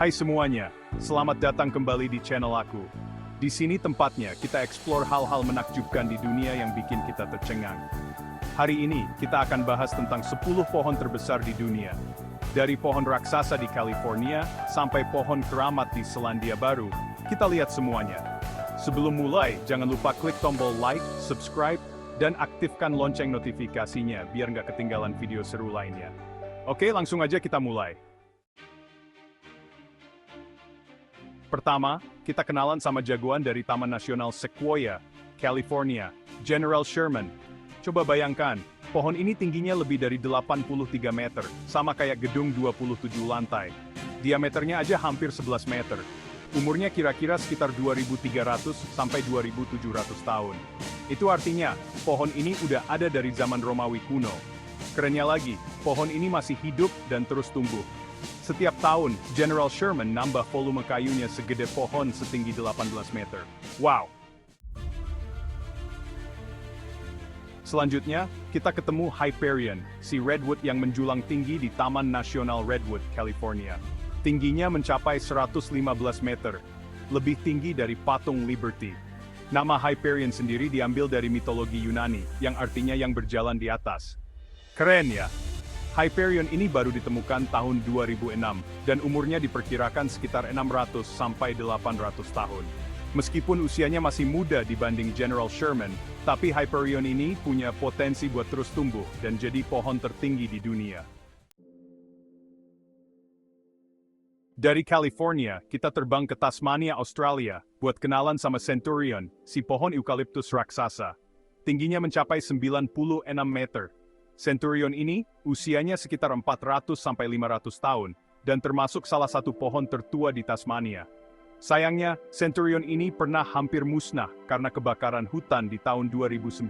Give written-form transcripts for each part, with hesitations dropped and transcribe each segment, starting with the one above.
Hai semuanya, selamat datang kembali di channel aku. Di sini tempatnya kita explore hal-hal menakjubkan di dunia yang bikin kita tercengang. Hari ini, kita akan bahas tentang 10 pohon terbesar di dunia. Dari pohon raksasa di California, sampai pohon keramat di Selandia Baru, kita lihat semuanya. Sebelum mulai, jangan lupa klik tombol like, subscribe, dan aktifkan lonceng notifikasinya biar nggak ketinggalan video seru lainnya. Oke, langsung aja kita mulai. Pertama, kita kenalan sama jagoan dari Taman Nasional Sequoia, California, General Sherman. Coba bayangkan, pohon ini tingginya lebih dari 83 meter, sama kayak gedung 27 lantai. Diameternya aja hampir 11 meter. Umurnya kira-kira sekitar 2.300 sampai 2.700 tahun. Itu artinya, pohon ini udah ada dari zaman Romawi kuno. Kerennya lagi, pohon ini masih hidup dan terus tumbuh. Setiap tahun, General Sherman nambah volume kayunya segede pohon setinggi 18 meter. Wow! Selanjutnya, kita ketemu Hyperion, si redwood yang menjulang tinggi di Taman Nasional Redwood, California. Tingginya mencapai 115 meter, lebih tinggi dari patung Liberty. Nama Hyperion sendiri diambil dari mitologi Yunani, yang artinya yang berjalan di atas. Keren ya? Hyperion ini baru ditemukan tahun 2006, dan umurnya diperkirakan sekitar 600 sampai 800 tahun. Meskipun usianya masih muda dibanding General Sherman, tapi Hyperion ini punya potensi buat terus tumbuh dan jadi pohon tertinggi di dunia. Dari California, kita terbang ke Tasmania, Australia, buat kenalan sama Centurion, si pohon eukaliptus raksasa. Tingginya mencapai 96 meter. Centurion ini, usianya sekitar 400 sampai 500 tahun, dan termasuk salah satu pohon tertua di Tasmania. Sayangnya, Centurion ini pernah hampir musnah karena kebakaran hutan di tahun 2019.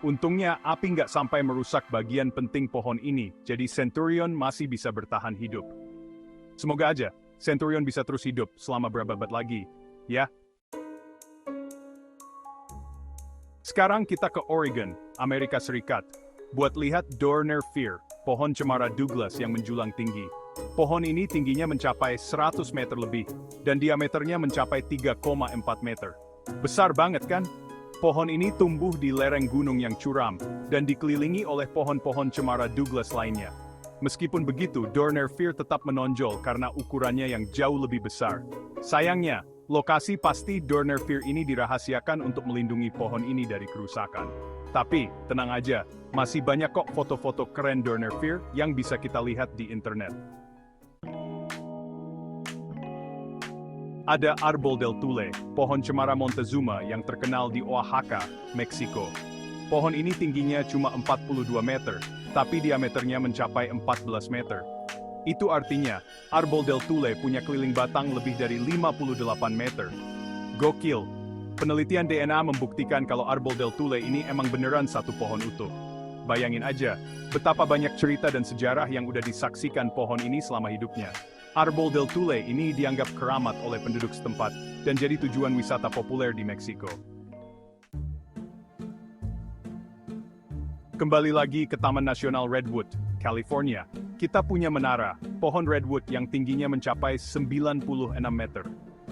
Untungnya, api nggak sampai merusak bagian penting pohon ini, jadi Centurion masih bisa bertahan hidup. Semoga aja, Centurion bisa terus hidup selama berabad lagi, ya. Sekarang kita ke Oregon, Amerika Serikat, buat lihat Dorner Fir, pohon cemara Douglas yang menjulang tinggi. Pohon ini tingginya mencapai 100 meter lebih, dan diameternya mencapai 3,4 meter. Besar banget kan? Pohon ini tumbuh di lereng gunung yang curam, dan dikelilingi oleh pohon-pohon cemara Douglas lainnya. Meskipun begitu, Dorner Fir tetap menonjol karena ukurannya yang jauh lebih besar. Sayangnya, lokasi pasti Dorner Fir ini dirahasiakan untuk melindungi pohon ini dari kerusakan. Tapi, tenang aja, masih banyak kok foto-foto keren Dorner Fir yang bisa kita lihat di internet. Ada Arbol del Tule, pohon cemara Montezuma yang terkenal di Oaxaca, Meksiko. Pohon ini tingginya cuma 42 meter, tapi diameternya mencapai 14 meter. Itu artinya, Arbol del Tule punya keliling batang lebih dari 58 meter. Gokil! Penelitian DNA membuktikan kalau Arbol del Tule ini emang beneran satu pohon utuh. Bayangin aja, betapa banyak cerita dan sejarah yang udah disaksikan pohon ini selama hidupnya. Arbol del Tule ini dianggap keramat oleh penduduk setempat, dan jadi tujuan wisata populer di Meksiko. Kembali lagi ke Taman Nasional Redwood, California. Kita punya menara, pohon redwood yang tingginya mencapai 96 meter.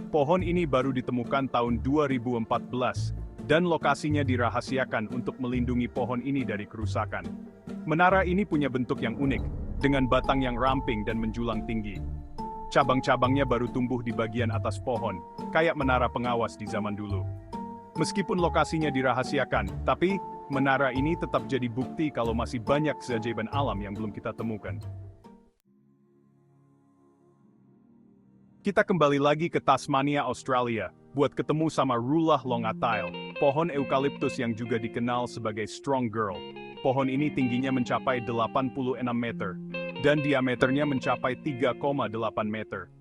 Pohon ini baru ditemukan tahun 2014, dan lokasinya dirahasiakan untuk melindungi pohon ini dari kerusakan. Menara ini punya bentuk yang unik, dengan batang yang ramping dan menjulang tinggi. Cabang-cabangnya baru tumbuh di bagian atas pohon, kayak menara pengawas di zaman dulu. Meskipun lokasinya dirahasiakan, tapi menara ini tetap jadi bukti kalau masih banyak keajaiban alam yang belum kita temukan. Kita kembali lagi ke Tasmania, Australia, buat ketemu sama Rulah longatile, pohon eukaliptus yang juga dikenal sebagai Strong Girl. Pohon ini tingginya mencapai 86 meter, dan diameternya mencapai 3,8 meter.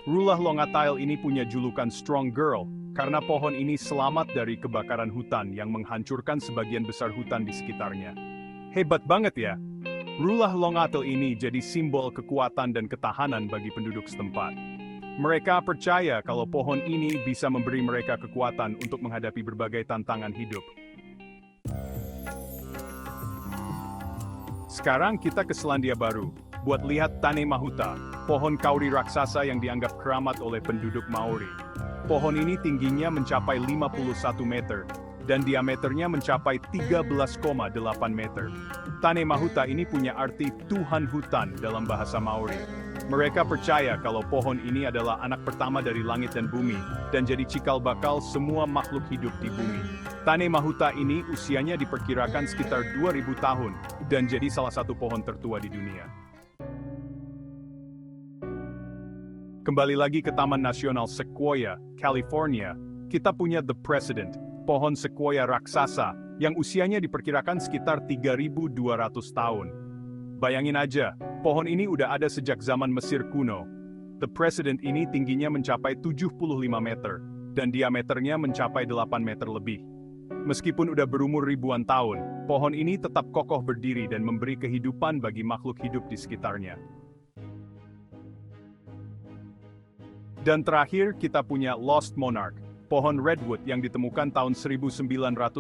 Rulah longatile ini punya julukan Strong Girl, karena pohon ini selamat dari kebakaran hutan yang menghancurkan sebagian besar hutan di sekitarnya. Hebat banget ya! Rulah longatile ini jadi simbol kekuatan dan ketahanan bagi penduduk setempat. Mereka percaya kalau pohon ini bisa memberi mereka kekuatan untuk menghadapi berbagai tantangan hidup. Sekarang kita ke Selandia Baru, buat lihat Tane Mahuta, pohon kauri raksasa yang dianggap keramat oleh penduduk Maori. Pohon ini tingginya mencapai 51 meter, dan diameternya mencapai 13,8 meter. Tane Mahuta ini punya arti Tuhan Hutan dalam bahasa Maori. Mereka percaya kalau pohon ini adalah anak pertama dari langit dan bumi, dan jadi cikal bakal semua makhluk hidup di bumi. Tane Mahuta ini usianya diperkirakan sekitar 2000 tahun, dan jadi salah satu pohon tertua di dunia. Kembali lagi ke Taman Nasional Sequoia, California, kita punya The President, pohon sequoia raksasa, yang usianya diperkirakan sekitar 3200 tahun. Bayangin aja, pohon ini udah ada sejak zaman Mesir kuno. The President ini tingginya mencapai 75 meter, dan diameternya mencapai 8 meter lebih. Meskipun udah berumur ribuan tahun, pohon ini tetap kokoh berdiri dan memberi kehidupan bagi makhluk hidup di sekitarnya. Dan terakhir kita punya Lost Monarch, pohon Redwood yang ditemukan tahun 1998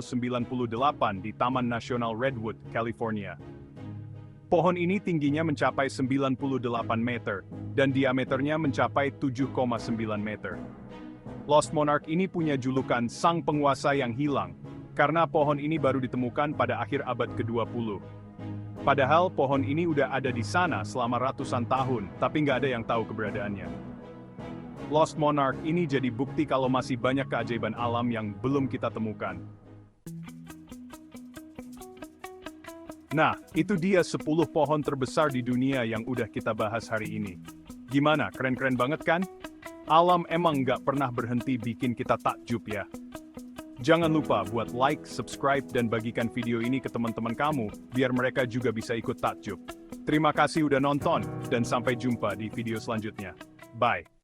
di Taman Nasional Redwood, California. Pohon ini tingginya mencapai 98 meter, dan diameternya mencapai 7,9 meter. Lost Monarch ini punya julukan Sang Penguasa yang Hilang, karena pohon ini baru ditemukan pada akhir abad ke-20. Padahal pohon ini udah ada di sana selama ratusan tahun, tapi nggak ada yang tahu keberadaannya. Lost Monarch ini jadi bukti kalau masih banyak keajaiban alam yang belum kita temukan. Nah, itu dia 10 pohon terbesar di dunia yang udah kita bahas hari ini. Gimana, keren-keren banget kan? Alam emang nggak pernah berhenti bikin kita takjub ya. Jangan lupa buat like, subscribe, dan bagikan video ini ke teman-teman kamu, biar mereka juga bisa ikut takjub. Terima kasih udah nonton, dan sampai jumpa di video selanjutnya. Bye.